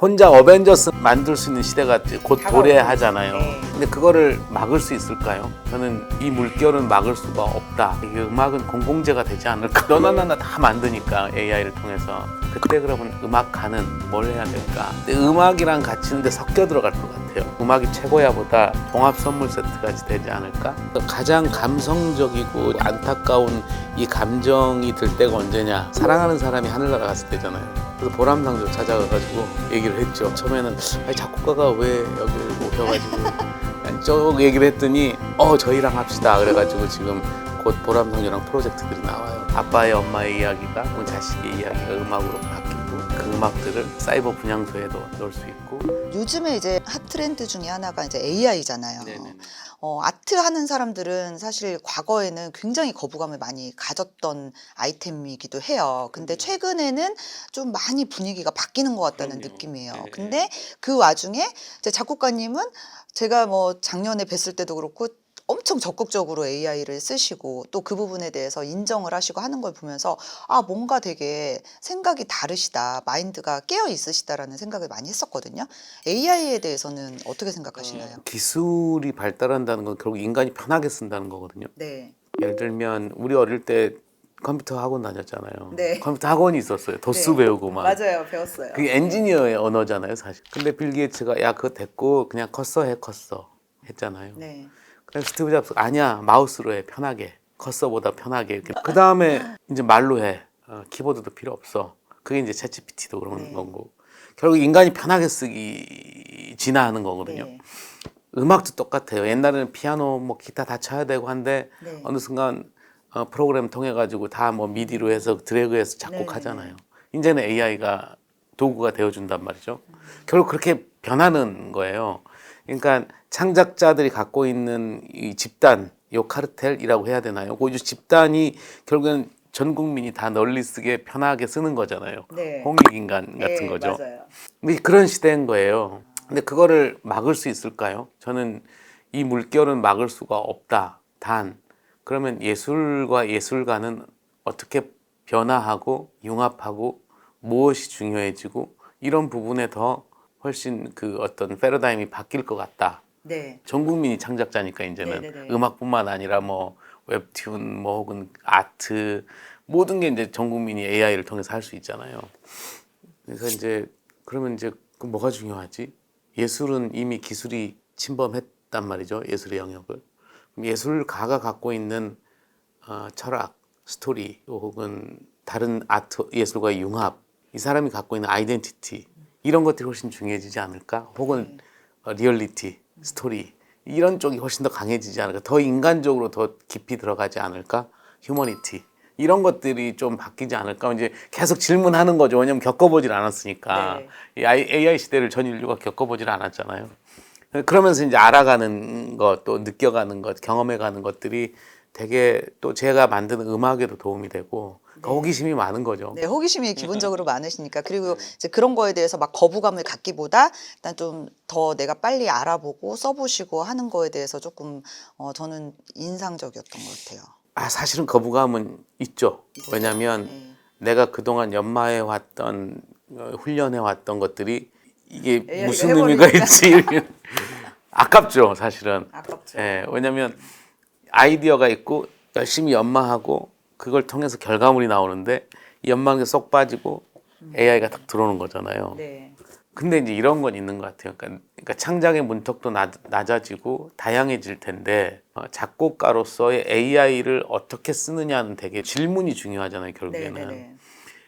혼자 어벤져스 만들 수 있는 시대가 곧 도래하잖아요. 네. 근데 그거를 막을 수 있을까요? 저는 이 물결은 막을 수가 없다. 이 음악은 공공재가 되지 않을까? 너나 나나 다 만드니까 AI를 통해서. 그때 그러면 음악가는 뭘 해야 될까? 근데 음악이랑 같이 있는데 섞여 들어갈 것 같아요. 음악이 최고야보다 종합 선물 세트까지 되지 않을까? 가장 감성적이고 안타까운 이 감정이 들 때가 언제냐? 사랑하는 사람이 하늘나라 갔을 때잖아요. 그래서 보람상조 찾아가가지고 얘기를 했죠. 처음에는 아니, 작곡가가 왜 여기를 오셔가지고 저 얘기를 했더니 저희랑 합시다. 그래가지고 지금 곧 보람상조랑 프로젝트들이 나와요. 아빠의 엄마의 이야기가 자식의 이야기가 음악으로 바뀌고 그 음악들을 사이버 분향소에도 넣을 수 있고. 요즘에 이제 핫 트렌드 중에 하나가 이제 AI잖아요. 네네네. 아트 하는 사람들은 사실 과거에는 굉장히 거부감을 많이 가졌던 아이템이기도 해요. 근데 최근에는 좀 많이 분위기가 바뀌는 것 같다는 그럼요. 느낌이에요. 네. 근데 그 와중에 이제 작곡가님은 제가 뭐 작년에 뵀을 때도 그렇고 엄청 적극적으로 AI를 쓰시고 또 그 부분에 대해서 인정을 하시고 하는 걸 보면서 뭔가 되게 생각이 다르시다. 마인드가 깨어 있으시다라는 생각을 많이 했었거든요. AI에 대해서는 어떻게 생각하시나요? 기술이 발달한다는 건 결국 인간이 편하게 쓴다는 거거든요. 네. 예를 들면 우리 어릴 때 컴퓨터 학원 다녔잖아요. 네. 컴퓨터 학원이 있었어요. 도스 네. 배우고 막. 맞아요. 배웠어요. 그게 엔지니어의 언어잖아요, 사실. 근데 빌 게이츠가 야 그거 됐고 그냥 커서 해 커서 했잖아요. 네. 그래서 스티브 잡스가 아니야 마우스로 해 편하게 커서보다 편하게. 그 다음에 이제 말로 해 키보드도 필요 없어. 그게 이제 챗GPT도 그런 네. 거고 결국 인간이 편하게 쓰기 진화하는 거거든요. 네. 음악도 똑같아요. 옛날에는 피아노, 뭐 기타 다 쳐야 되고 한데 네. 어느 순간 프로그램 통해 가지고 다 뭐 미디로 해서 드래그해서 작곡하잖아요. 이제는 AI가 도구가 되어준단 말이죠. 결국 그렇게 변하는 거예요. 그러니까 창작자들이 갖고 있는 이 집단, 요 카르텔이라고 해야 되나요? 그 집단이 결국엔 전 국민이 다 널리 쓰게 편하게 쓰는 거잖아요. 네. 홍익인간 같은 거죠. 맞아요. 근데 그런 시대인 거예요. 근데 그거를 막을 수 있을까요? 저는 이 물결은 막을 수가 없다. 단 그러면 예술과 예술가는 어떻게 변화하고 융합하고 무엇이 중요해지고 이런 부분에 더 훨씬 그 어떤 패러다임이 바뀔 것 같다. 네. 전 국민이 창작자니까 이제는 네네네. 음악뿐만 아니라 뭐 웹툰 뭐 혹은 아트 모든 게 이제 전 국민이 AI를 통해서 할 수 있잖아요. 그래서 이제 그러면 이제 그 뭐가 중요하지? 예술은 이미 기술이 침범했단 말이죠. 예술의 영역을. 그럼 예술가가 갖고 있는 철학, 스토리 혹은 다른 아트 예술과의 융합, 이 사람이 갖고 있는 아이덴티티 이런 것들이 훨씬 중요해지지 않을까? 혹은 리얼리티, 스토리 이런 쪽이 훨씬 더 강해지지 않을까? 더 인간적으로 더 깊이 들어가지 않을까? 휴머니티 이런 것들이 좀 바뀌지 않을까? 이제 계속 질문하는 거죠. 왜냐면 겪어보질 않았으니까. 이 AI 시대를 전 인류가 겪어보질 않았잖아요. 그러면서 이제 알아가는 것, 또 느껴가는 것, 경험해가는 것들이 되게 또 제가 만드는 음악에도 도움이 되고 호기심이 많은 거죠. 네, 호기심이 기본적으로 많으시니까. 그리고 이제 그런 거에 대해서 막 거부감을 갖기보다 일단 좀 더 내가 빨리 알아보고 써보시고 하는 거에 대해서 조금 저는 인상적이었던 것 같아요. 사실은 거부감은 있죠. 왜냐하면 네. 내가 그동안 연마해 왔던 훈련해 왔던 것들이 이게 AI가 무슨 의미가 해버리니까. 있지? 아깝죠, 사실은. 아깝죠. 예, 왜냐하면 아이디어가 있고 열심히 연마하고 그걸 통해서 결과물이 나오는데 이 연마한 게 쏙 빠지고 AI가 딱 들어오는 거잖아요. 네. 근데 이제 이런 건 있는 것 같아요. 그러니까 창작의 문턱도 낮아지고 다양해질 텐데 작곡가로서의 AI를 어떻게 쓰느냐는 되게 질문이 중요하잖아요. 결국에는. 네네네.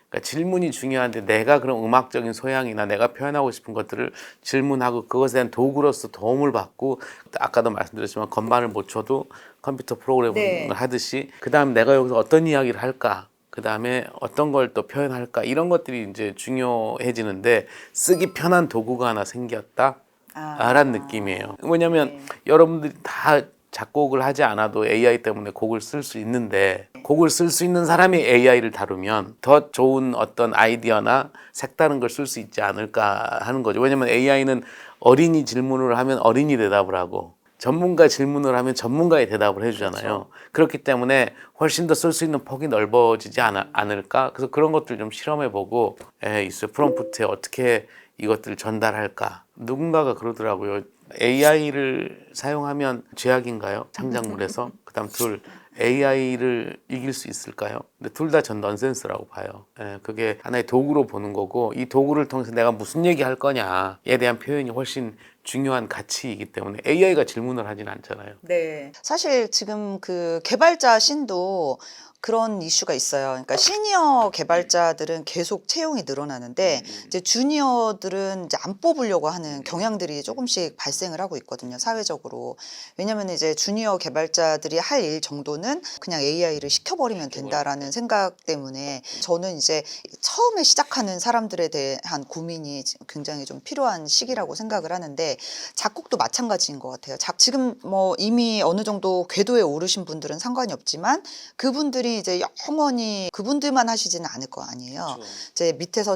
그러니까 질문이 중요한데 내가 그런 음악적인 소양이나 내가 표현하고 싶은 것들을 질문하고 그것에 대한 도구로서 도움을 받고 아까도 말씀드렸지만 건반을 못 쳐도 컴퓨터 프로그램을 네. 하듯이 그 다음 내가 여기서 어떤 이야기를 할까 그 다음에 어떤 걸 또 표현할까 이런 것들이 이제 중요해지는데 쓰기 편한 도구가 하나 생겼다 라는 느낌이에요. 왜냐하면 여러분들이 다 작곡을 하지 않아도 AI 때문에 곡을 쓸 수 있는데 곡을 쓸 수 있는 사람이 AI를 다루면 더 좋은 어떤 아이디어나 색다른 걸 쓸 수 있지 않을까 하는 거죠. 왜냐하면 AI는 어린이 질문을 하면 어린이 대답을 하고 전문가 질문을 하면 전문가의 대답을 해주잖아요. 그렇기 때문에 훨씬 더 쓸 수 있는 폭이 넓어지지 않을까? 그래서 그런 것들 좀 실험해보고 있어요. 프롬프트에 어떻게 이것들을 전달할까? 누군가가 그러더라고요. AI를 사용하면 죄악인가요? 창작물에서? 그다음 둘, AI를 이길 수 있을까요? 근데 둘 다 전 넌센스라고 봐요. 그게 하나의 도구로 보는 거고 이 도구를 통해서 내가 무슨 얘기 할 거냐에 대한 표현이 훨씬 중요한 가치이기 때문에 AI가 질문을 하진 않잖아요. 네. 사실 지금 그 개발자 신도 그런 이슈가 있어요. 그러니까 시니어 개발자들은 계속 채용이 늘어나는데 이제 주니어들은 이제 안 뽑으려고 하는 경향들이 조금씩 발생을 하고 있거든요, 사회적으로. 왜냐면 이제 주니어 개발자들이 할 일 정도는 그냥 AI를 시켜버리면 된다라는 생각 때문에 저는 이제 처음에 시작하는 사람들에 대한 고민이 굉장히 좀 필요한 시기라고 생각을 하는데 작곡도 마찬가지인 것 같아요. 지금 뭐 이미 어느 정도 궤도에 오르신 분들은 상관이 없지만 그분들이 이제 영원히 그분들만 하시지는 않을 거 아니에요. 이제 밑에서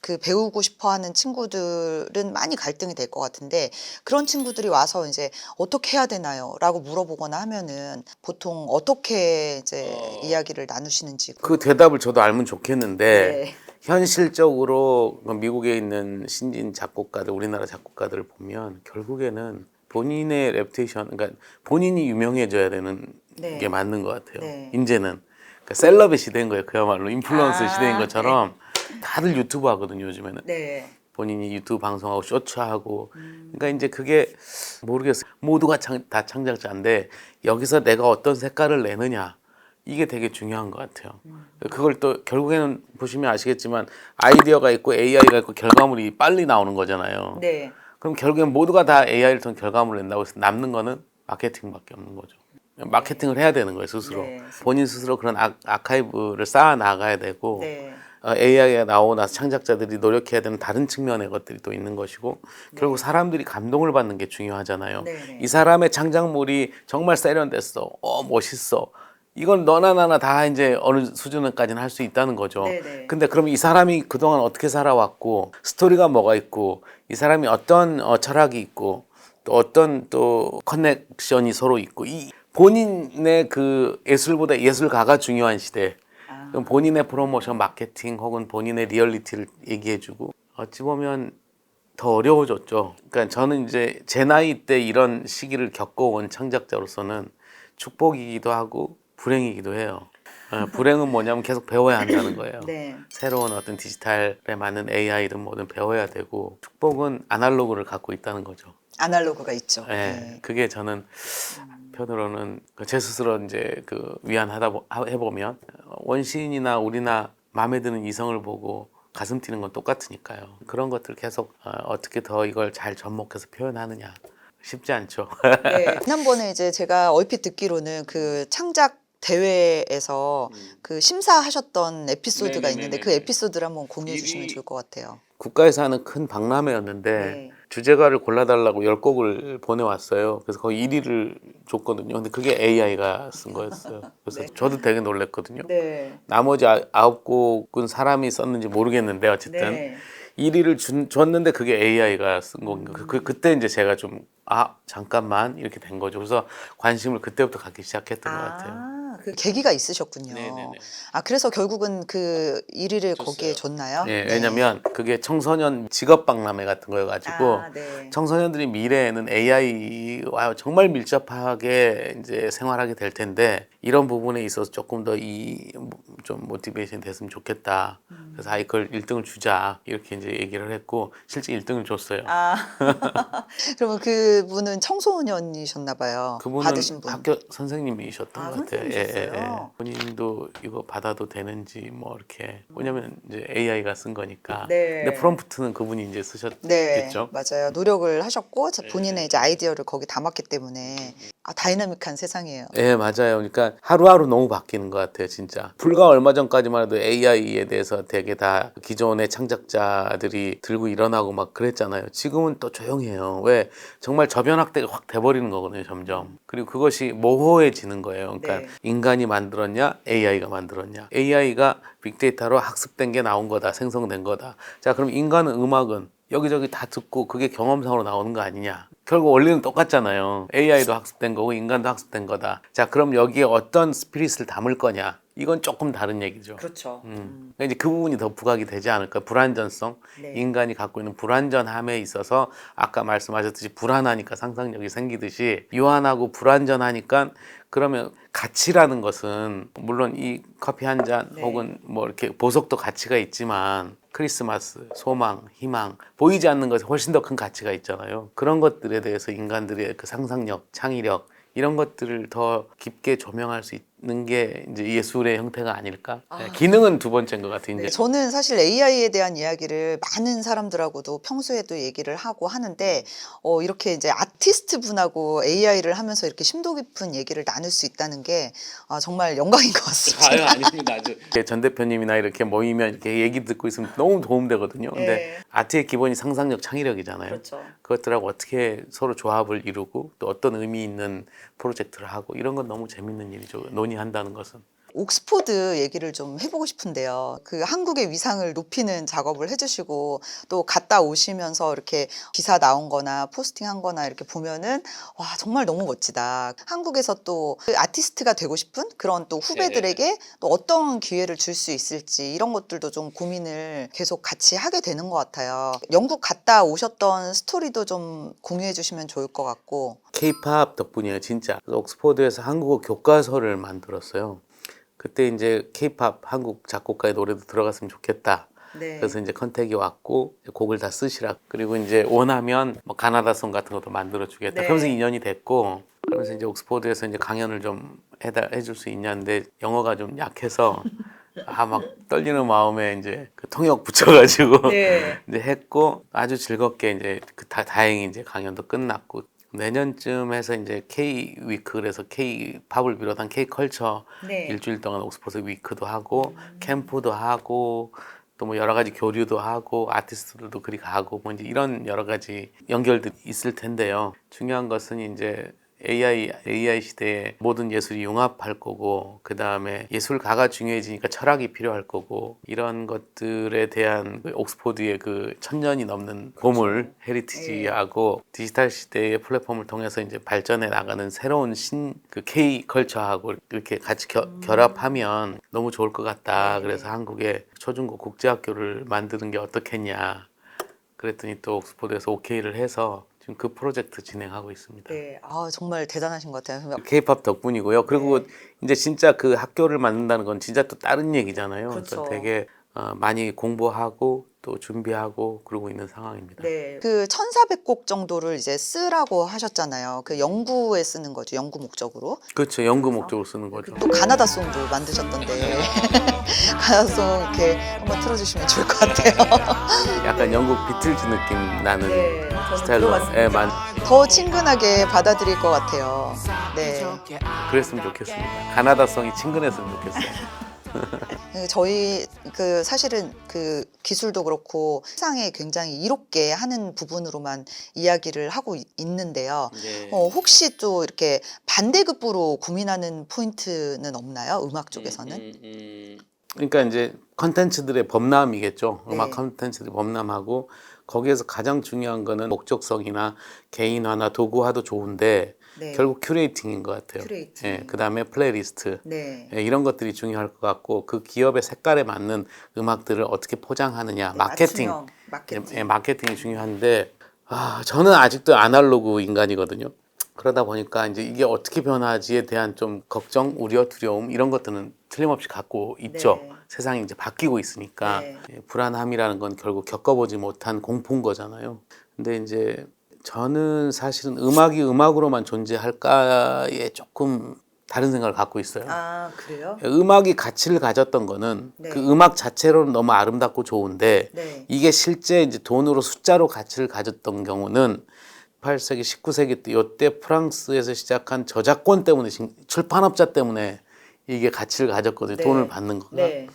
그 배우고 싶어 하는 친구들은 많이 갈등이 될 것 같은데 그런 친구들이 와서 이제 어떻게 해야 되나요? 라고 물어보거나 하면은 보통 어떻게 이제 이야기를 나누시는지. 그 대답을 저도 알면 좋겠는데 네. 현실적으로 미국에 있는 신진 작곡가들, 우리나라 작곡가들을 보면 결국에는 본인의 레putation, 그러니까 본인이 유명해져야 되는 네. 게 맞는 것 같아요. 네. 이제는 그러니까 셀럽의 시대인 거예요. 그야말로 인플루언서 아, 시대인 것처럼 다들 유튜브 하거든요. 요즘에는 네. 본인이 유튜브 방송하고 쇼츠하고 그러니까 이제 그게 모르겠어요. 모두가 다 창작자인데 여기서 내가 어떤 색깔을 내느냐 이게 되게 중요한 것 같아요. 그걸 또 결국에는 보시면 아시겠지만 아이디어가 있고 AI가 있고 결과물이 빨리 나오는 거잖아요. 네. 그럼 결국엔 모두가 다 AI를 통해 결과물을 낸다고 해서 남는 거는 마케팅밖에 없는 거죠. 마케팅을 해야 되는 거예요, 스스로. 네. 본인 스스로 그런 아카이브를 쌓아 나가야 되고 네. AI가 나오고 나서 창작자들이 노력해야 되는 다른 측면의 것들이 또 있는 것이고 결국 사람들이 감동을 받는 게 중요하잖아요. 네. 이 사람의 창작물이 정말 세련됐어. 멋있어. 이건 너나 나나 다 이제 어느 수준까지는 할 수 있다는 거죠. 네네. 근데 그럼 이 사람이 그동안 어떻게 살아왔고 스토리가 뭐가 있고 이 사람이 어떤 철학이 있고 또 어떤 또 커넥션이 서로 있고 이 본인의 그 예술보다 예술가가 중요한 시대. 그럼 본인의 프로모션, 마케팅 혹은 본인의 리얼리티를 얘기해주고 어찌 보면 더 어려워졌죠. 그러니까 저는 이제 제 나이 때 이런 시기를 겪어온 창작자로서는 축복이기도 하고 불행이기도 해요. 불행은 뭐냐면 계속 배워야 한다는 거예요. 네. 새로운 어떤 디지털에 맞는 AI든 뭐든 배워야 되고 축복은 아날로그를 갖고 있다는 거죠. 아날로그가 있죠. 예, 네. 그게 저는 편으로는 제 스스로 이제 그 위안하다 해보면 원시인이나 우리나 마음에 드는 이성을 보고 가슴 뛰는 건 똑같으니까요. 그런 것들 계속 어떻게 더 이걸 잘 접목해서 표현하느냐 쉽지 않죠. 네. 지난번에 이제 제가 얼핏 듣기로는 그 창작 대회에서 그 심사하셨던 에피소드가 있는데 그 네네네네네. 에피소드를 한번 공유해 주시면 일이- 좋을 것 같아요. 국가에서 하는 큰 박람회였는데 네. 주제가를 골라달라고 10곡을 보내왔어요. 그래서 거의 1위를 줬거든요. 근데 그게 AI가 쓴 거였어요. 그래서 네. 저도 되게 놀랐거든요. 네. 나머지 9곡은 사람이 썼는지 모르겠는데 어쨌든 네. 1위를 줬는데 그게 AI가 쓴 곡인 거예요. 그때 이제 제가 좀 잠깐만 이렇게 된 거죠. 그래서 관심을 그때부터 갖기 시작했던 것 같아요. 그 계기가 있으셨군요. 네네네. 그래서 결국은 그 1위를 거기에 줬나요? 예, 네. 왜냐면 그게 청소년 직업 박람회 같은 거여가지고 네. 청소년들이 미래에는 AI와 정말 밀접하게 이제 생활하게 될 텐데 이런 부분에 있어서 조금 더 좀 모티베이션 됐으면 좋겠다. 그래서 이걸 1등을 주자 이렇게 이제 얘기를 했고 실제 1등을 줬어요. 그러면 그분은 청소년이셨나 봐요. 그분은 받으신 분. 학교 선생님이셨던 것 같아요. 선생님이셨어요? 본인도 이거 받아도 되는지 뭐 이렇게 왜냐면 이제 AI가 쓴 거니까. 네. 근데 프롬프트는 그분이 이제 네, 쓰셨겠죠. 맞아요. 노력을 하셨고 본인의 이제 아이디어를 거기 담았기 때문에 다이나믹한 세상이에요. 예, 맞아요. 그러니까 하루하루 너무 바뀌는 것 같아요, 진짜. 불과 얼마 전까지만 해도 AI에 대해서 되게 다 기존의 창작자들이 들고 일어나고 막 그랬잖아요. 지금은 또 조용해요. 왜? 정말 저변학대가 확 돼버리는 거거든요, 점점. 그리고 그것이 모호해지는 거예요. 그러니까 네. 인간이 만들었냐, AI가 만들었냐. AI가 빅데이터로 학습된 게 나온 거다, 생성된 거다. 자, 그럼 인간은 음악은 여기저기 다 듣고 그게 경험상으로 나오는 거 아니냐. 결국 원리는 똑같잖아요. AI도 학습된 거고 인간도 학습된 거다. 자, 그럼 여기에 어떤 스피릿을 담을 거냐? 이건 조금 다른 얘기죠. 그렇죠. 그러니까 이제 그 부분이 더 부각이 되지 않을까. 불안전성, 네. 인간이 갖고 있는 불안전함에 있어서 아까 말씀하셨듯이 불안하니까 상상력이 생기듯이 유한하고 불안전하니까 그러면 가치라는 것은 물론 이 커피 한 잔 네. 혹은 뭐 이렇게 보석도 가치가 있지만 크리스마스, 소망, 희망 보이지 않는 것에 훨씬 더 큰 가치가 있잖아요. 그런 것들에 대해서 인간들의 그 상상력, 창의력 이런 것들을 더 깊게 조명할 수 있는 게 이제 예술의 형태가 아닐까. 네, 기능은 두 번째인 것 같아요. 네, 이제 저는 사실 AI에 대한 이야기를 많은 사람들하고도 평소에도 얘기를 하고 하는데 이렇게 이제 아티스트 분하고 AI를 하면서 이렇게 심도 깊은 얘기를 나눌 수 있다는 게 정말 영광인 것 같습니다. 아유, 아닙니다. 아주 전 대표님이나 이렇게 모이면 이렇게 얘기 듣고 있으면 너무 도움되거든요. 근데 네. 아트의 기본이 상상력, 창의력이잖아요. 그렇죠. 그것들하고 어떻게 서로 조합을 이루고 또 어떤 의미 있는 프로젝트를 하고 이런 건 너무 재밌는 일이죠. 논의한다는 것은. 옥스포드 얘기를 좀 해보고 싶은데요. 그 한국의 위상을 높이는 작업을 해주시고 또 갔다 오시면서 이렇게 기사 나온 거나 포스팅 한 거나 이렇게 보면은 와, 정말 너무 멋지다. 한국에서 또 그 아티스트가 되고 싶은 그런 또 후배들에게 또 어떤 기회를 줄 수 있을지 이런 것들도 좀 고민을 계속 같이 하게 되는 것 같아요. 영국 갔다 오셨던 스토리도 좀 공유해 주시면 좋을 것 같고. K-팝 덕분이에요, 진짜. 그래서 옥스퍼드에서 한국어 교과서를 만들었어요. 그때 이제 K-팝 한국 작곡가의 노래도 들어갔으면 좋겠다. 네. 그래서 이제 컨택이 왔고 곡을 다 쓰시라. 그리고 이제 원하면 뭐 가나다송 같은 것도 만들어 주겠다. 네. 그러면서 인연이 됐고 그러면서 이제 옥스퍼드에서 이제 강연을 좀 해줄 수 있냐는데 영어가 좀 약해서 막 떨리는 마음에 이제 그 통역 붙여가지고 네. 이제 했고 아주 즐겁게 이제 다행히 이제 강연도 끝났고 내년쯤 해서 이제 K 위크 그래서 K 팝을 비롯한 K 컬처 네. 일주일 동안 옥스퍼드 위크도 하고 캠프도 하고 또 뭐 여러 가지 교류도 하고 아티스트들도 그리 가고 뭐 이제 이런 여러 가지 연결들이 있을 텐데요. 중요한 것은 이제 AI 시대에 모든 예술이 융합할 거고 그 다음에 예술가가 중요해지니까 철학이 필요할 거고 이런 것들에 대한 그 옥스포드의 그 1000년이 넘는 보물 헤리티지하고 디지털 시대의 플랫폼을 통해서 이제 발전해 나가는 새로운 그 K 컬처하고 이렇게 같이 결합하면 너무 좋을 것 같다. 그래서 한국에 초중고 국제학교를 만드는 게 어떻겠냐. 그랬더니 또 옥스포드에서 오케이를 해서 지금 그 프로젝트 진행하고 있습니다. 네. 정말 대단하신 것 같아요. K-팝 덕분이고요. 그리고 이제 진짜 그 학교를 만든다는 건 진짜 또 다른 얘기잖아요. 그렇죠. 그래서 되게 많이 공부하고 또 준비하고 그러고 있는 상황입니다. 네. 그 1,400곡 정도를 이제 쓰라고 하셨잖아요. 그 연구에 쓰는 거죠. 연구 목적으로. 그렇죠. 연구 목적으로 쓰는 거죠. 또 가나다송도 만드셨던데 가나다송 이렇게 한번 틀어주시면 좋을 것 같아요. 약간 영국 비틀즈 느낌 나는 네, 저는 스타일로 들어봤습니다. 더 친근하게 받아들일 것 같아요. 네. 그랬으면 좋겠습니다. 가나다성이 친근했으면 좋겠어요. 저희 그 사실은 그 기술도 그렇고 세상에 굉장히 이롭게 하는 부분으로만 이야기를 하고 있는데요. 네. 혹시 또 이렇게 반대급부로 고민하는 포인트는 없나요? 음악 쪽에서는? 그러니까 이제 컨텐츠들의 범람이겠죠. 네. 음악 컨텐츠들이 범람하고 거기에서 가장 중요한 거는 목적성이나 개인화나 도구화도 좋은데 네. 결국 큐레이팅인 것 같아요. 큐레이팅. 예, 그다음에 플레이리스트. 네. 예, 이런 것들이 중요할 것 같고 그 기업의 색깔에 맞는 음악들을 어떻게 포장하느냐, 마케팅. 맞춤형 마케팅. 예, 마케팅이 중요한데 저는 아직도 아날로그 인간이거든요. 그러다 보니까 이제 이게 어떻게 변하지에 대한 좀 걱정, 우려, 두려움 이런 것들은 틀림없이 갖고 있죠. 네. 세상이 이제 바뀌고 있으니까 네. 예, 불안함이라는 건 결국 겪어보지 못한 공포인 거잖아요. 근데 이제 저는 사실은 음악이 음악으로만 존재할까에 조금 다른 생각을 갖고 있어요. 그래요? 음악이 가치를 가졌던 거는 네. 그 음악 자체로는 너무 아름답고 좋은데 네. 이게 실제 이제 돈으로 숫자로 가치를 가졌던 경우는 18세기, 19세기 때 이때 프랑스에서 시작한 저작권 때문에 출판업자 때문에 이게 가치를 가졌거든요. 네. 돈을 받는 거가. 네.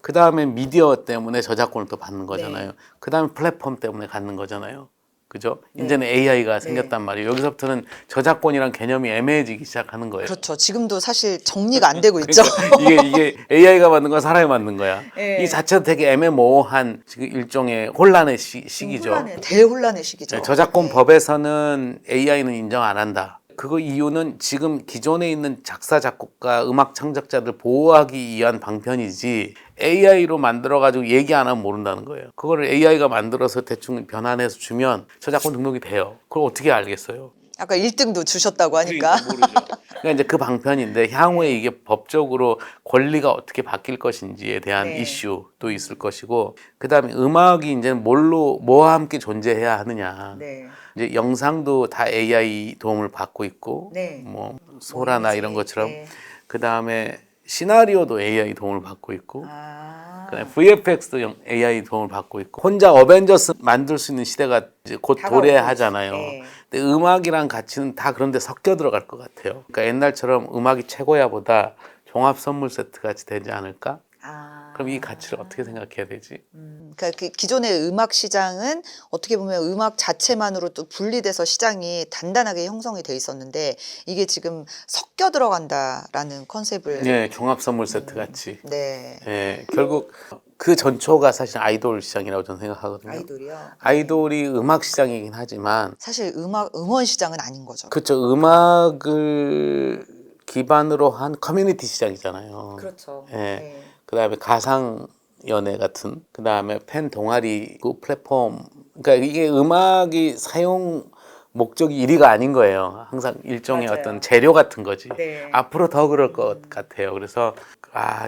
그 다음에 미디어 때문에 저작권을 또 받는 거잖아요. 네. 그 다음에 플랫폼 때문에 갖는 거잖아요. 그죠? 네. 이제는 AI가 네. 생겼단 말이에요. 여기서부터는 저작권이란 개념이 애매해지기 시작하는 거예요. 그렇죠. 지금도 사실 정리가 안 되고 있죠. 그러니까 이게 AI가 만든 거야, 사람이 만든 거야. 네. 이 자체도 되게 애매모호한 지금 일종의 혼란의 시기죠. 대혼란의 시기죠. 네, 저작권 네. 법에서는 AI는 인정 안 한다. 그거 이유는 지금 기존에 있는 작사, 작곡가, 음악 창작자들 보호하기 위한 방편이지 AI로 만들어가지고 얘기 안 하면 모른다는 거예요. 그거를 AI가 만들어서 대충 변환해서 주면 저작권 등록이 돼요. 그걸 어떻게 알겠어요? 아까 1등도 주셨다고 하니까. 그러니까 이제 그 방편인데 향후에 이게 법적으로 권리가 어떻게 바뀔 것인지에 대한 네. 이슈도 있을 것이고, 그다음에 음악이 이제는 뭐와 함께 존재해야 하느냐. 네. 이제 영상도 다 AI 도움을 받고 있고, 네. 뭐 소라나 이런 것처럼, 네. 그다음에 시나리오도 AI 도움을 받고 있고, 아. 그다음에 VFX도 AI 도움을 받고 있고, 혼자 어벤져스 만들 수 있는 시대가 이제 곧 다가오고 도래하잖아요. 네. 근데 음악이랑 가치는 다 그런데 섞여 들어갈 것 같아요. 그러니까 옛날처럼 음악이 최고야보다 종합 선물 세트 같이 되지 않을까? 아. 그럼 이 가치를 어떻게 생각해야 되지? 그러니까 그 기존의 음악 시장은 어떻게 보면 음악 자체만으로 또 분리돼서 시장이 단단하게 형성이 돼 있었는데 이게 지금 섞여 들어간다라는 컨셉을 네, 종합 선물 세트 같이. 네. 예, 결국 그 전초가 사실 아이돌 시장이라고 저는 생각하거든요. 아이돌이요. 아이돌이 음악 시장이긴 하지만, 사실 음원 시장은 아닌 거죠. 그렇죠. 음악을 기반으로 한 커뮤니티 시장이잖아요. 그렇죠. 예. 네. 그다음에 가상 연애 같은, 그다음에 팬 동아리 그 플랫폼. 그러니까 이게 음악이 사용 목적이 1위가 아닌 거예요. 항상 일종의 맞아요. 어떤 재료 같은 거지. 네. 앞으로 더 그럴 것 같아요. 그래서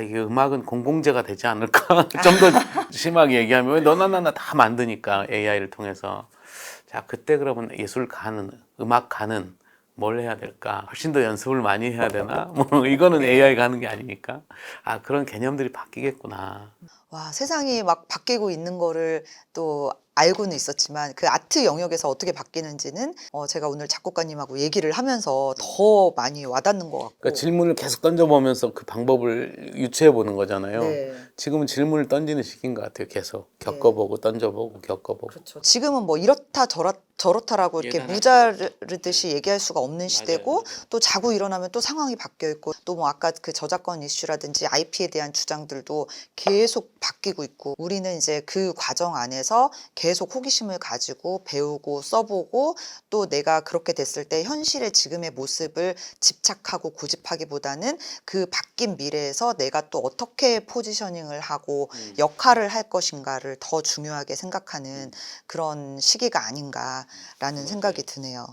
이게 음악은 공공재가 되지 않을까? 좀 더 심하게 얘기하면 왜 너나 나나 다 만드니까 AI를 통해서. 자, 그때 그러면 예술가는, 음악가는 뭘 해야 될까? 훨씬 더 연습을 많이 해야 되나? 뭐 이거는 AI가 하는 게 아니니까. 그런 개념들이 바뀌겠구나. 와, 세상이 막 바뀌고 있는 거를 또 알고는 있었지만 그 아트 영역에서 어떻게 바뀌는지는 제가 오늘 작곡가님하고 얘기를 하면서 더 많이 와닿는 것 같고. 그러니까 질문을 계속 던져보면서 그 방법을 유추해 보는 거잖아요. 네. 지금은 질문을 던지는 시기인 것 같아요. 계속 겪어보고 던져보고 겪어보고. 그렇죠. 지금은 뭐 이렇다 저렇다라고 이렇게 예단할 무자르듯이 얘기할 수가 없는 시대고 맞아요. 또 자고 일어나면 또 상황이 바뀌어 있고 또 뭐 아까 그 저작권 이슈라든지 IP에 대한 주장들도 계속 바뀌고 있고 우리는 이제 그 과정 안에서 계속 호기심을 가지고 배우고 써보고 또 내가 그렇게 됐을 때 현실의 지금의 모습을 집착하고 고집하기보다는 그 바뀐 미래에서 내가 또 어떻게 포지셔닝을 하고 역할을 할 것인가를 더 중요하게 생각하는 그런 시기가 아닌가라는 생각이 드네요.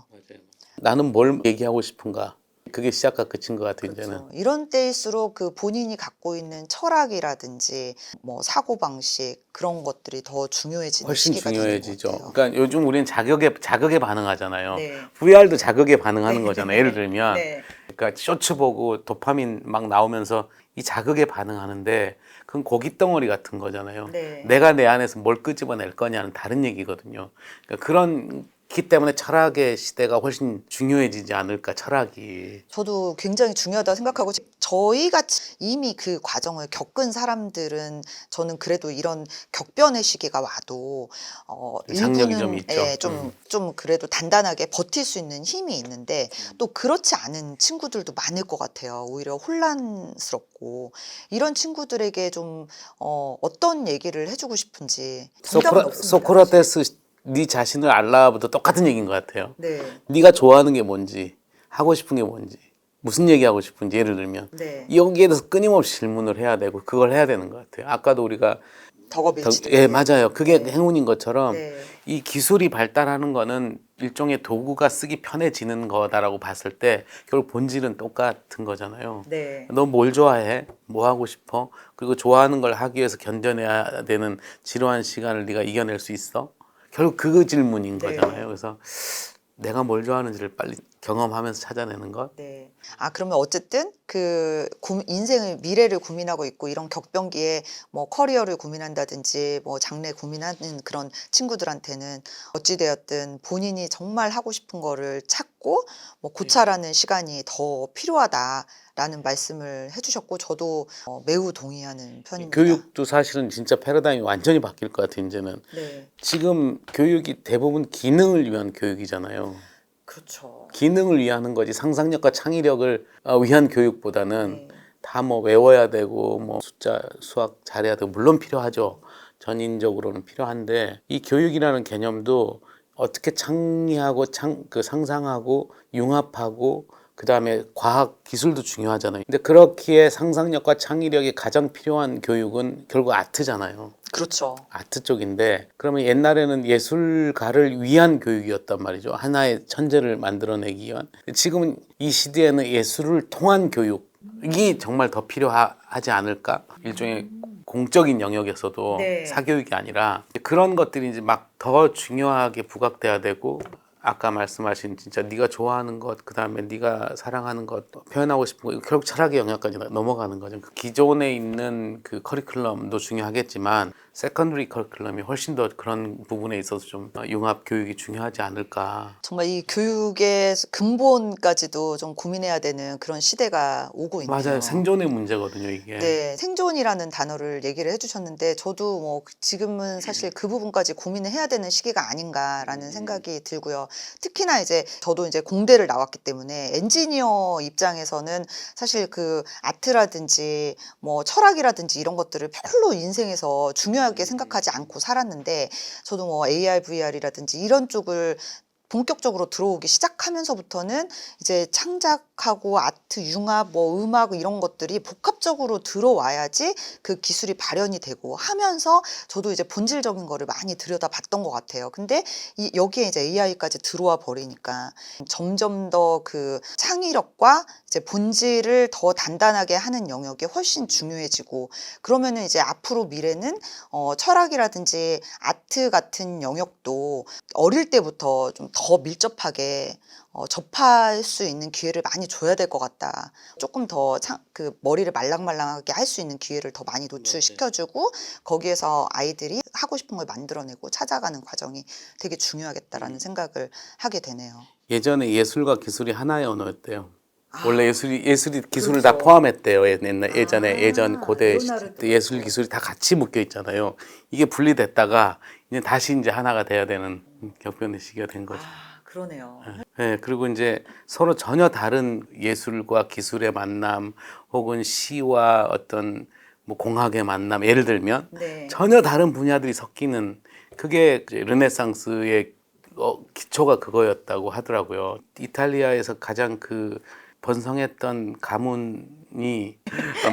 나는 뭘 얘기하고 싶은가? 그게 시작과 끝인 것 같아요. 이제는. 그렇죠. 이런 때일수록 그 본인이 갖고 있는 철학이라든지 뭐 사고방식 그런 것들이 더 중요해지는 훨씬 시기가 되는 중요해지죠. 것 같아요. 그러니까 요즘 우리는 자극에 반응하잖아요. 네. VR도 자극에 반응하는 거잖아요. 예를 들면, 네. 그러니까 쇼츠 보고 도파민 막 나오면서 이 자극에 반응하는데 그건 고깃 덩어리 같은 거잖아요. 네. 내가 내 안에서 뭘 끄집어낼 거냐는 다른 얘기거든요. 그러니까 그렇기 때문에 철학의 시대가 훨씬 중요해지지 않을까, 철학이. 저도 굉장히 중요하다고 생각하고 저희같이 이미 그 과정을 겪은 사람들은 저는 그래도 이런 격변의 시기가 와도 장력이 일부는 좀 있죠. 좀 그래도 단단하게 버틸 수 있는 힘이 있는데 또 그렇지 않은 친구들도 많을 것 같아요. 오히려 혼란스럽고 이런 친구들에게 좀 어떤 얘기를 해주고 싶은지 정답은 없습니다. 소크라테스 네 자신을 알라부터 똑같은 얘기인 것 같아요. 네. 네가 좋아하는 게 뭔지, 하고 싶은 게 뭔지, 무슨 얘기하고 싶은지, 예를 들면 네. 여기에 대해서 끊임없이 질문을 해야 되고 그걸 해야 되는 것 같아요. 아까도 우리가 덕업일치. 맞아요. 그게 행운인 것처럼 네. 이 기술이 발달하는 거는 일종의 도구가 쓰기 편해지는 거다라고 봤을 때 결국 본질은 똑같은 거잖아요. 네. 너 뭘 좋아해? 뭐 하고 싶어? 그리고 좋아하는 걸 하기 위해서 견뎌내야 되는 지루한 시간을 네가 이겨낼 수 있어? 결국 그 질문인 네. 거잖아요. 그래서 내가 뭘 좋아하는지를 빨리 경험하면서 찾아내는 것. 네. 그러면 어쨌든 그 인생의 미래를 고민하고 있고 이런 격변기에 뭐 커리어를 고민한다든지 뭐 장래 고민하는 그런 친구들한테는 어찌되었든 본인이 정말 하고 싶은 거를 찾고 뭐 고찰하는 시간이 더 필요하다. 라는 말씀을 해주셨고 저도 매우 동의하는 편입니다. 교육도 사실은 진짜 패러다임이 완전히 바뀔 것 같아요. 이제는 네, 지금 교육이 대부분 기능을 위한 교육이잖아요. 그렇죠. 기능을 위하는 거지 상상력과 창의력을 위한 교육보다는 네. 다 뭐 외워야 되고 뭐 숫자 수학 잘해야 되고 물론 필요하죠. 전인적으로는 필요한데 이 교육이라는 개념도 어떻게 창의하고 상상하고 융합하고 그다음에 과학 기술도 중요하잖아요. 근데 그렇기에 상상력과 창의력이 가장 필요한 교육은 결국 아트잖아요. 그렇죠. 아트 쪽인데 그러면 옛날에는 예술가를 위한 교육이었단 말이죠. 하나의 천재를 만들어내기 위한. 지금은 이 시대에는 예술을 통한 교육이 정말 더 필요하지 않을까? 일종의 공적인 영역에서도 네. 사교육이 아니라 그런 것들이 이제 막 더 중요하게 부각돼야 되고 아까 말씀하신 진짜 네가 좋아하는 것, 그다음에 네가 사랑하는 것, 표현하고 싶은 거, 이거 결국 철학의 영역까지 넘어가는 거죠. 그 기존에 있는 그 커리큘럼도 중요하겠지만 세컨더리 커리큘럼이 훨씬 더 그런 부분에 있어서 좀 융합 교육이 중요하지 않을까. 정말 이 교육의 근본까지도 좀 고민해야 되는 그런 시대가 오고 있네요. 맞아요. 생존의 문제거든요, 이게. 네, 생존이라는 단어를 얘기를 해주셨는데 저도 뭐 지금은 사실 그 부분까지 고민을 해야 되는 시기가 아닌가라는 생각이 들고요. 특히나 이제 저도 이제 공대를 나왔기 때문에 엔지니어 입장에서는 사실 그 아트라든지 뭐 철학이라든지 이런 것들을 별로 인생에서 중요하게 생각하지 않고 살았는데 저도 뭐 AR, VR이라든지 이런 쪽을 본격적으로 들어오기 시작하면서부터는 이제 창작하고 아트, 융합, 뭐 음악 이런 것들이 복합적으로 들어와야지 그 기술이 발현이 되고 하면서 저도 이제 본질적인 거를 많이 들여다봤던 것 같아요. 근데 여기에 이제 AI까지 들어와 버리니까 점점 더 그 창의력과 이제 본질을 더 단단하게 하는 영역이 훨씬 중요해지고 그러면은 이제 앞으로 미래는 철학이라든지 아트 같은 영역도 어릴 때부터 좀 더 밀접하게 접할 수 있는 기회를 많이 줘야 될 것 같다. 조금 더 그 머리를 말랑말랑하게 할 수 있는 기회를 더 많이 노출시켜주고 거기에서 아이들이 하고 싶은 걸 만들어내고 찾아가는 과정이 되게 중요하겠다라는 생각을 하게 되네요. 예전에 예술과 기술이 하나의 언어였대요. 원래 예술이 기술을 다 그렇죠. 포함했대요. 예전 고대 레오나르도 시대 예술 기술이 다 같이 묶여 있잖아요. 이게 분리됐다가 이제 다시 이제 하나가 돼야 되는 격변의 시기가 된 거죠. 그러네요. 네, 그리고 이제 서로 전혀 다른 예술과 기술의 만남 혹은 시와 어떤 뭐 공학의 만남 예를 들면 네. 전혀 다른 분야들이 섞이는 그게 이제 르네상스의 기초가 그거였다고 하더라고요. 이탈리아에서 가장 그 번성했던 가문이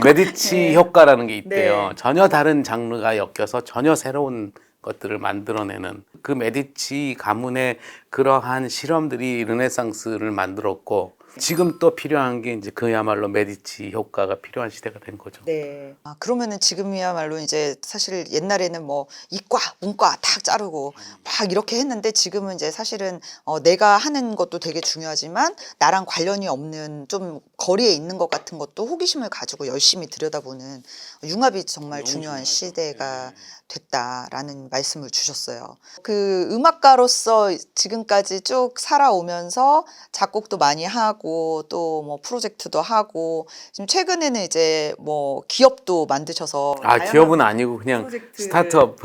메디치 네. 효과라는 게 있대요. 네. 전혀 다른 장르가 엮여서 전혀 새로운 것들을 만들어내는 그 메디치 가문의 그러한 실험들이 르네상스를 만들었고 지금 또 필요한 게 이제 그야말로 메디치 효과가 필요한 시대가 된 거죠. 네. 그러면은 지금이야말로 이제 사실 옛날에는 뭐 이과, 문과 다 자르고 막 이렇게 했는데 지금은 이제 사실은 내가 하는 것도 되게 중요하지만 나랑 관련이 없는 좀 거리에 있는 것 같은 것도 호기심을 가지고 열심히 들여다보는 융합이 정말 중요한 시대가 됐다라는 말씀을 주셨어요. 그 음악가로서 지금까지 쭉 살아오면서 작곡도 많이 하고 또 뭐 프로젝트도 하고 지금 최근에는 이제 뭐 기업도 만드셔서 기업은 아니고 그냥 프로젝트를 스타트업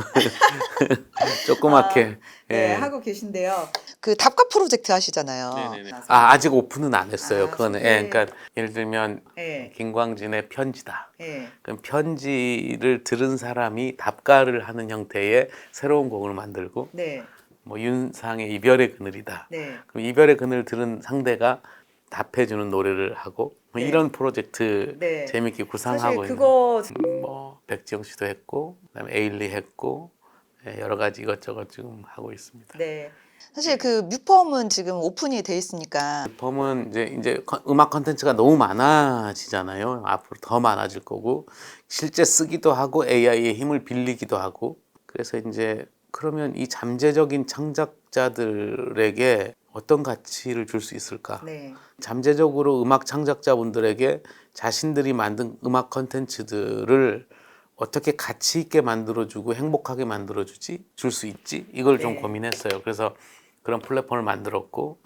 조그맣게. 네, 예. 하고 계신데요. 그 답가 프로젝트 하시잖아요. 아직 오픈은 안 했어요. 그거는. 소개. 그러니까 예를 들면 네. 김광진의 편지다. 네. 그럼 편지를 들은 사람이 답가를 하는 형태의 새로운 곡을 만들고 네. 뭐 윤상의 이별의 그늘이다. 네. 그럼 이별의 그늘 들은 상대가 답해주는 노래를 하고 뭐 네. 이런 프로젝트 네. 재밌게 사실 구상하고 그거 뭐 백지영 씨도 했고 그다음에 에일리 했고 여러 가지 이것저것 지금 하고 있습니다. 네. 사실 그 뮤펌은 지금 오픈이 돼 있으니까 펌은 이제 음악 컨텐츠가 너무 많아지잖아요. 앞으로 더 많아질 거고 실제 쓰기도 하고 AI의 힘을 빌리기도 하고 그래서 이제 그러면 이 잠재적인 창작자들에게 어떤 가치를 줄 수 있을까? 네. 잠재적으로 음악 창작자분들에게 자신들이 만든 음악 컨텐츠들을 어떻게 가치 있게 만들어주고 행복하게 만들어주지? 줄 수 있지? 이걸 좀 네. 고민했어요. 그래서 그런 플랫폼을 만들었고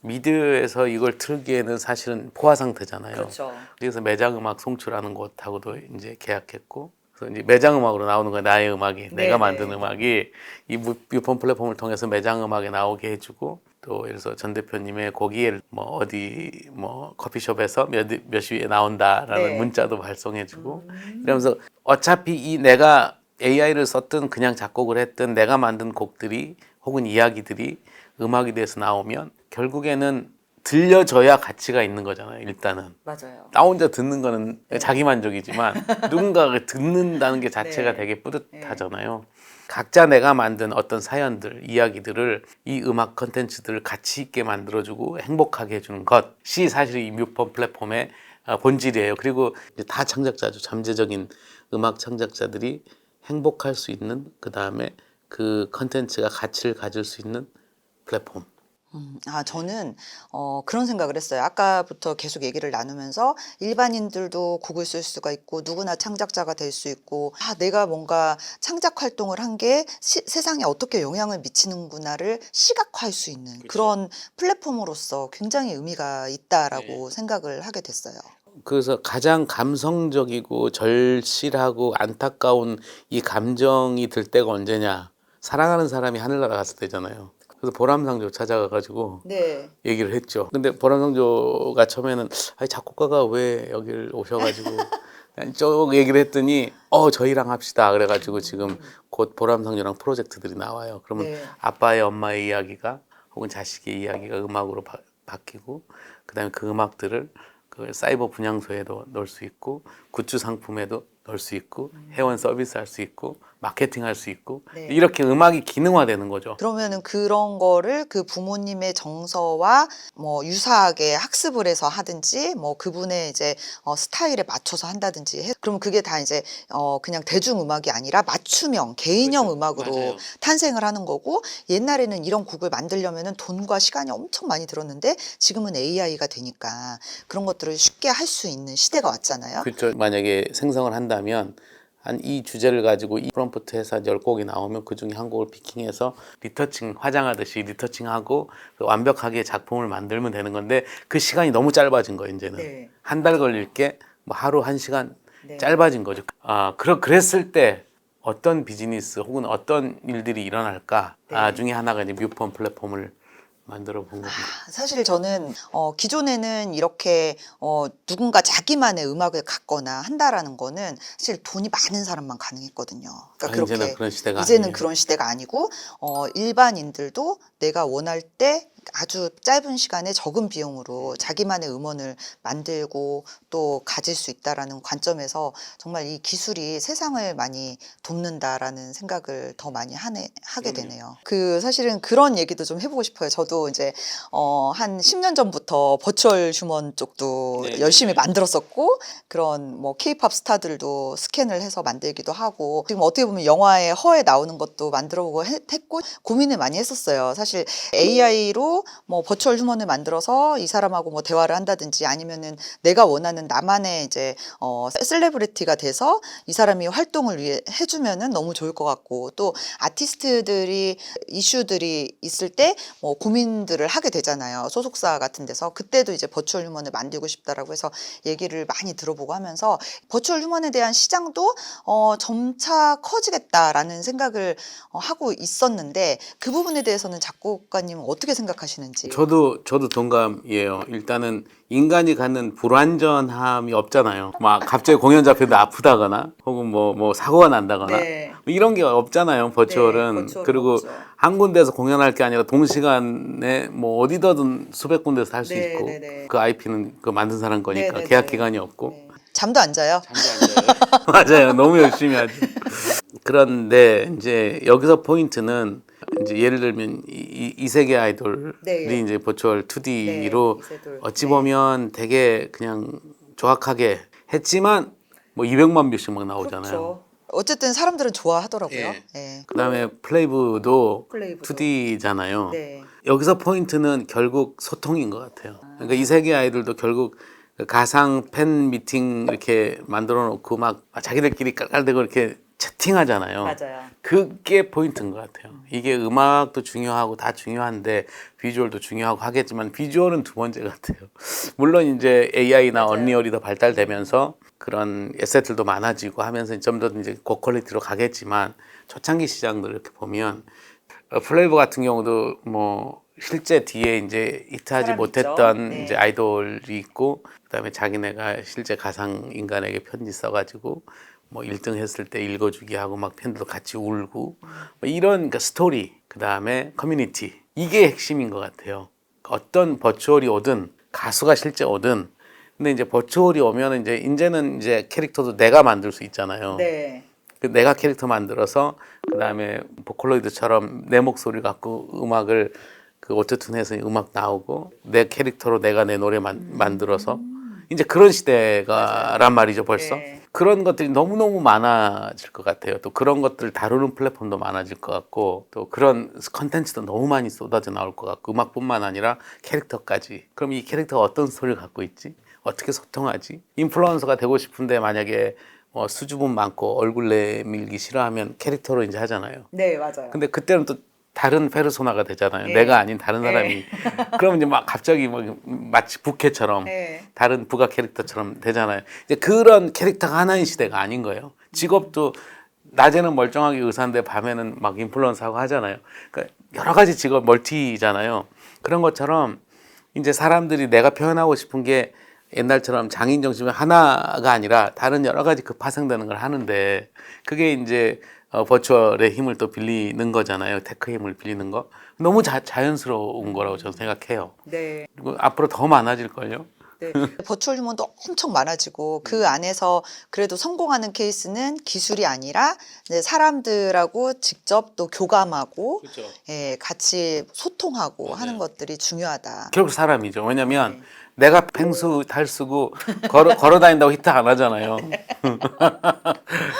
미드에서 이걸 틀기에는 사실은 포화 상태잖아요. 그렇죠. 그래서 매장 음악 송출하는 곳하고도 이제 계약했고, 그래서 이제 매장 음악으로 나오는 거야. 나의 음악이, 내가 만든 음악이 이 뮤폰 플랫폼을 통해서 매장 음악에 나오게 해주고, 또 예를 들어서 전 대표님의 곡이 뭐 어디 뭐 커피숍에서 몇 시에 나온다라는 문자도 발송해주고, 이러면서 어차피 이 내가 AI를 썼든 그냥 작곡을 했든 내가 만든 곡들이 혹은 이야기들이 음악이 돼서 나오면 결국에는 들려줘야 가치가 있는 거잖아요. 일단은 맞아요. 나 혼자 듣는 거는 자기 만족이지만 누군가가 듣는다는 게 자체가 되게 뿌듯하잖아요. 각자 내가 만든 어떤 사연들, 이야기들을 이 음악 컨텐츠들을 가치 있게 만들어주고 행복하게 해주는 것이 사실 이 뮤폰 플랫폼의 본질이에요. 그리고 이제 다 창작자죠. 잠재적인 음악 창작자들이 행복할 수 있는, 그 다음에 그 컨텐츠가 가치를 가질 수 있는 플랫폼. 저는 그런 생각을 했어요. 아까부터 계속 얘기를 나누면서 일반인들도 곡을 쓸 수가 있고 누구나 창작자가 될 수 있고 내가 뭔가 창작 활동을 한 게 세상에 어떻게 영향을 미치는구나를 시각화할 수 있는 그런 플랫폼으로서 굉장히 의미가 있다라고 생각을 하게 됐어요. 그래서 가장 감성적이고 절실하고 안타까운 이 감정이 들 때가 언제냐? 사랑하는 사람이 하늘나라 갔을 때잖아요. 그래서 보람상조 찾아가가지고 네. 얘기를 했죠. 근데 보람상조가 처음에는 아니, 작곡가가 왜 여길 오셔가지고 쭉 얘기를 했더니 저희랑 합시다. 그래가지고 지금 곧 보람상조랑 프로젝트들이 나와요. 그러면 아빠의 엄마의 이야기가 혹은 자식의 이야기가 음악으로 바뀌고 그다음에 그 음악들을 그 사이버 분향소에도 넣을 수 있고 굿즈 상품에도 넣을 수 있고 회원 서비스 할 수 있고 마케팅 할 수 있고 이렇게 음악이 기능화되는 거죠. 그러면은 그런 거를 그 부모님의 정서와 뭐 유사하게 학습을 해서 하든지 뭐 그분의 이제 스타일에 맞춰서 한다든지 그러면 그게 다 이제 그냥 대중음악이 아니라 맞춤형 개인형 음악으로 맞아요. 탄생을 하는 거고 옛날에는 이런 곡을 만들려면은 돈과 시간이 엄청 많이 들었는데 지금은 AI가 되니까 그런 것들을 쉽게 할 수 있는 시대가 왔잖아요. 그렇죠. 만약에 생성을 한다면 한 이 주제를 가지고 이 프롬프트에서 10곡이 나오면 그중에 한 곡을 피킹해서 리터칭, 화장하듯이 리터칭하고 완벽하게 작품을 만들면 되는 건데 그 시간이 너무 짧아진 거예요. 이제는 한 달 걸릴 게 뭐 하루 1시간 짧아진 거죠. 그랬을 때 어떤 비즈니스 혹은 어떤 일들이 일어날까 중에 하나가 이제 뮤폰 플랫폼을 만들어 본 겁니다. 사실 저는 기존에는 이렇게 누군가 자기만의 음악을 갖거나 한다라는 거는 사실 돈이 많은 사람만 가능했거든요. 그러니까 이제는 그런 시대가 이제는 아니에요. 그런 시대가 아니고 일반인들도 내가 원할 때 아주 짧은 시간에 적은 비용으로 자기만의 음원을 만들고 또 가질 수 있다라는 관점에서 정말 이 기술이 세상을 많이 돕는다라는 생각을 더 많이 하게 되네요. 사실은 그런 얘기도 좀 해보고 싶어요. 저도 이제 한 10년 전부터 버추얼 휴먼 쪽도 열심히 만들었었고 그런 뭐 K-팝 스타들도 스캔을 해서 만들기도 하고 지금 어떻게 보면 영화의 허에 나오는 것도 만들어보고 했고 고민을 많이 했었어요. 사실 AI로 뭐 버추얼 휴먼을 만들어서 이 사람하고 뭐 대화를 한다든지 아니면은 내가 원하는 나만의 이제 셀레브리티가 돼서 이 사람이 활동을 위해 해주면은 너무 좋을 것 같고 또 아티스트들이 이슈들이 있을 때 뭐 고민들을 하게 되잖아요. 소속사 같은 데서 그때도 이제 버추얼 휴먼을 만들고 싶다라고 해서 얘기를 많이 들어보고 하면서 버추얼 휴먼에 대한 시장도 점차 커지겠다라는 생각을 하고 있었는데 그 부분에 대해서는 작곡가님은 어떻게 생각하시는지? 저도 동감이에요. 일단은 인간이 갖는 불완전함이 없잖아요. 막 갑자기 공연 잡혔는데 아프다거나 혹은 뭐 사고가 난다거나 뭐 이런 게 없잖아요. 버추얼은. 그리고 없죠. 한 군데서 공연할 게 아니라 동시간에 뭐 어디든 수백 군데서 할 수 있고 그 IP는 그 만든 사람 거니까 계약 기간이 없고 잠도 안 자요? 맞아요. 너무 열심히 하죠. 그런데 이제 여기서 포인트는 이제 예를 들면 이 세계 아이돌이 이제 버추얼 2D로 어찌 보면 되게 그냥 조악하게 했지만 뭐 200만 뷰씩 막 나오잖아요. 어쨌든 사람들은 좋아하더라고요. 그다음에 플레이브도 2D잖아요. 여기서 포인트는 결국 소통인 것 같아요. 그러니까 이 세계 아이돌도 결국 가상 팬 미팅 이렇게 만들어 놓고 막 자기들끼리 깔깔대고 이렇게 채팅하잖아요. 맞아요. 그게 포인트인 것 같아요. 이게 음악도 중요하고 다 중요한데 비주얼도 중요하고 하겠지만 비주얼은 두 번째 같아요. 물론 이제 AI나 맞아요. 언리얼이 더 발달되면서 그런 에셋들도 많아지고 하면서 좀 더 이제 고퀄리티로 가겠지만 초창기 시장들 이렇게 보면 플레이버 같은 경우도 뭐 실제 뒤에 이제 히트하지 사람 못했던 있죠. 네. 이제 아이돌이 있고 그다음에 자기네가 실제 가상 인간에게 편지 써가지고 뭐 1등 했을 때 읽어주기 하고 막 팬들도 같이 울고 뭐 이런 그 스토리 그다음에 커뮤니티 이게 핵심인 것 같아요. 어떤 버추얼이 오든 가수가 실제 오든 근데 이제 버추얼이 오면 이제는 이제 캐릭터도 내가 만들 수 있잖아요. 네. 그 내가 캐릭터 만들어서 그다음에 보컬로이드처럼 내 목소리 갖고 음악을 그 오토튠해서 음악 나오고 내 캐릭터로 내가 내 노래 만들어서 이제 그런 시대가란 말이죠 벌써. 네. 그런 것들이 너무너무 많아질 것 같아요. 또 그런 것들을 다루는 플랫폼도 많아질 것 같고 또 그런 컨텐츠도 너무 많이 쏟아져 나올 것 같고 음악뿐만 아니라 캐릭터까지. 그럼 이 캐릭터가 어떤 스토리를 갖고 있지? 어떻게 소통하지? 인플루언서가 되고 싶은데 만약에 뭐 수줍음 많고 얼굴 내밀기 싫어하면 캐릭터로 이제 하잖아요. 네, 맞아요. 근데 그때는 또 다른 페르소나가 되잖아요. 예. 내가 아닌 다른 예. 사람이. 그러면 이제 막 갑자기 뭐 마치 부캐처럼 예. 다른 부가 캐릭터처럼 되잖아요. 이제 그런 캐릭터가 하나인 시대가 아닌 거예요. 직업도 낮에는 멀쩡하게 의사인데 밤에는 막 인플루언서하고 하잖아요. 그러니까 여러 가지 직업 멀티잖아요. 그런 것처럼 이제 사람들이 내가 표현하고 싶은 게 옛날처럼 장인 정신이 하나가 아니라 다른 여러 가지 그 파생되는 걸 하는데 그게 이제 버추얼의 힘을 또 빌리는 거잖아요. 테크의 힘을 빌리는 거. 너무 자연스러운 거라고 저는 생각해요. 네. 그리고 앞으로 더 많아질걸요. 네. 버추얼 휴먼도 엄청 많아지고 그 안에서 그래도 성공하는 케이스는 기술이 아니라 이제 사람들하고 직접 또 교감하고 그렇죠. 예, 같이 소통하고 맞아요. 하는 것들이 중요하다. 결국 사람이죠. 왜냐면 네. 내가 펭수 탈수고 걸어 다닌다고 히트 안 하잖아요.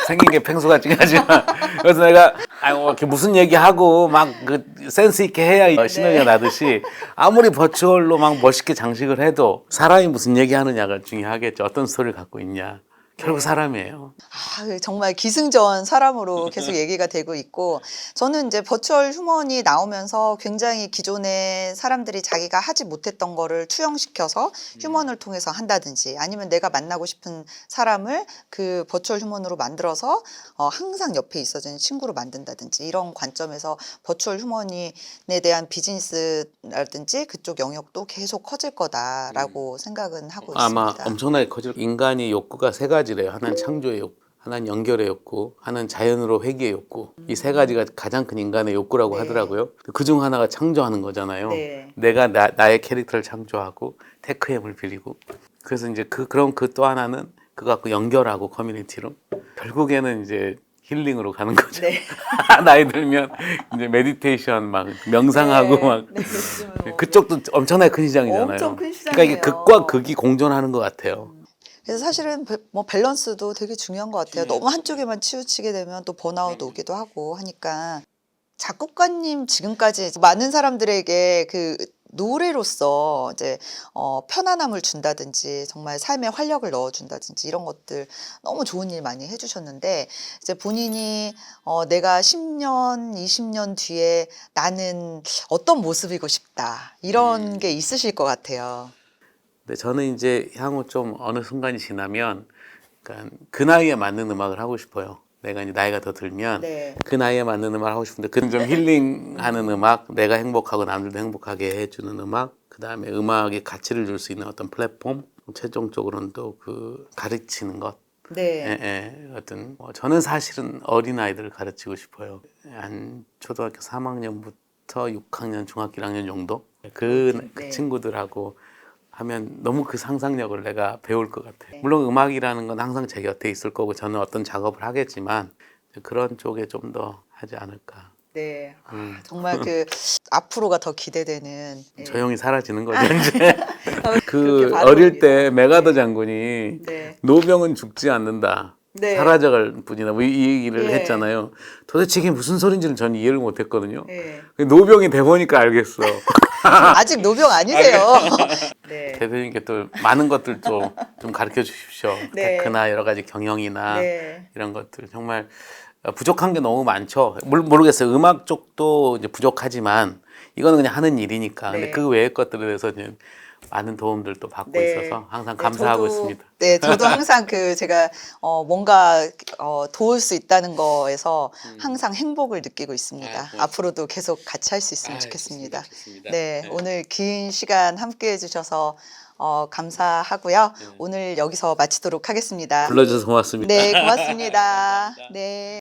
생긴 게 펭수같이 하지만 그래서 내가 뭐 이렇게 무슨 얘기하고 막 그 센스 있게 해야 시너지가 나듯이 아무리 버추얼로 막 멋있게 장식을 해도 사람이 무슨 얘기하느냐가 중요하겠죠. 어떤 스토리를 갖고 있냐. 결국 사람이에요. 아, 정말 기승전 사람으로 계속 얘기가 되고 있고 저는 이제 버추얼 휴먼이 나오면서 굉장히 기존에 사람들이 자기가 하지 못했던 거를 투영시켜서 휴먼을 통해서 한다든지 아니면 내가 만나고 싶은 사람을 그 버추얼 휴먼으로 만들어서 항상 옆에 있어주는 친구로 만든다든지 이런 관점에서 버추얼 휴먼에 대한 비즈니스라든지 그쪽 영역도 계속 커질 거다라고 생각은 하고 아마 있습니다. 엄청나게 커질 인간이 욕구가 세 가지래요. 하나는 창조의 욕구, 하나는 연결의 욕구, 하나는 자연으로 회귀의 욕구. 이 세 가지가 가장 큰 인간의 욕구라고 네. 하더라고요. 그중 하나가 창조하는 거잖아요. 네. 내가 나의 캐릭터를 창조하고 테크의 힘을 빌리고 그래서 이제 그럼 그 또 하나는 그거 갖고 연결하고 커뮤니티로 결국에는 이제 힐링으로 가는 거죠. 네. 나이 들면 이제 메디테이션 막 명상하고 막 네, 요즘은 뭐 그쪽도 엄청나게 큰 시장이잖아요. 엄청 큰 그러니까 이게 시장이에요. 극과 극이 공존하는 것 같아요. 그래서 사실은 뭐 밸런스도 되게 중요한 것 같아요. 너무 한쪽에만 치우치게 되면 또 번아웃 오기도 하고 하니까 작곡가님 지금까지 많은 사람들에게 그 노래로서 이제 편안함을 준다든지 정말 삶에 활력을 넣어준다든지 이런 것들 너무 좋은 일 많이 해주셨는데 이제 본인이 내가 10년, 20년 뒤에 나는 어떤 모습이고 싶다 이런 게 있으실 것 같아요. 근데 저는 이제 향후 좀 어느 순간이 지나면 그러니까 그 나이에 맞는 음악을 하고 싶어요. 내가 이제 나이가 더 들면 네. 그 나이에 맞는 음악을 하고 싶은데 그건 좀 힐링하는 음악, 내가 행복하고 남들도 행복하게 해주는 음악, 그 다음에 음악에 가치를 줄 수 있는 어떤 플랫폼, 최종적으로는 또 그 가르치는 것. 네. 어떤 저는 사실은 어린 아이들을 가르치고 싶어요. 한 초등학교 3학년부터 6학년, 중학교 1학년 정도 그 네. 친구들하고 하면 너무 그 상상력을 내가 배울 것 같아요. 네. 물론 음악이라는 건 항상 제 곁에 있을 거고 저는 어떤 작업을 하겠지만 그런 쪽에 좀 더 하지 않을까. 네. 정말 그 앞으로가 더 기대되는. 네. 조용히 사라지는 거죠 이제. 그 그렇게 바라봅니다. 어릴 때 메가더 장군이 네. 노병은 죽지 않는다. 네. 사라져갈 뿐이다. 뭐 이 얘기를 예. 했잖아요. 도대체 이게 무슨 소린지는 저는 이해를 못했거든요. 네. 노병이 돼보니까 알겠어. 아직 노병 아니세요. 네. 대표님께 또 많은 것들 또 좀 가르쳐 주십시오. 네. 테크나 여러 가지 경영이나 네. 이런 것들 정말 부족한 게 너무 많죠. 모르겠어요. 음악 쪽도 이제 부족하지만 이거는 그냥 하는 일이니까. 근데 네. 그 외의 것들에 대해서 이제 많은 도움들도 받고 네. 있어서 항상 네, 감사하고 저도- 있습니다. 네, 저도 항상 그 제가 뭔가 도울 수 있다는 거에서 항상 행복을 느끼고 있습니다. 고맙습니다. 앞으로도 계속 같이 할 수 있으면 좋겠습니다. 좋습니다. 네, 오늘 긴 시간 함께 해주셔서 감사하고요. 오늘 여기서 마치도록 하겠습니다. 불러주셔서 고맙습니다. 네, 고맙습니다. 네.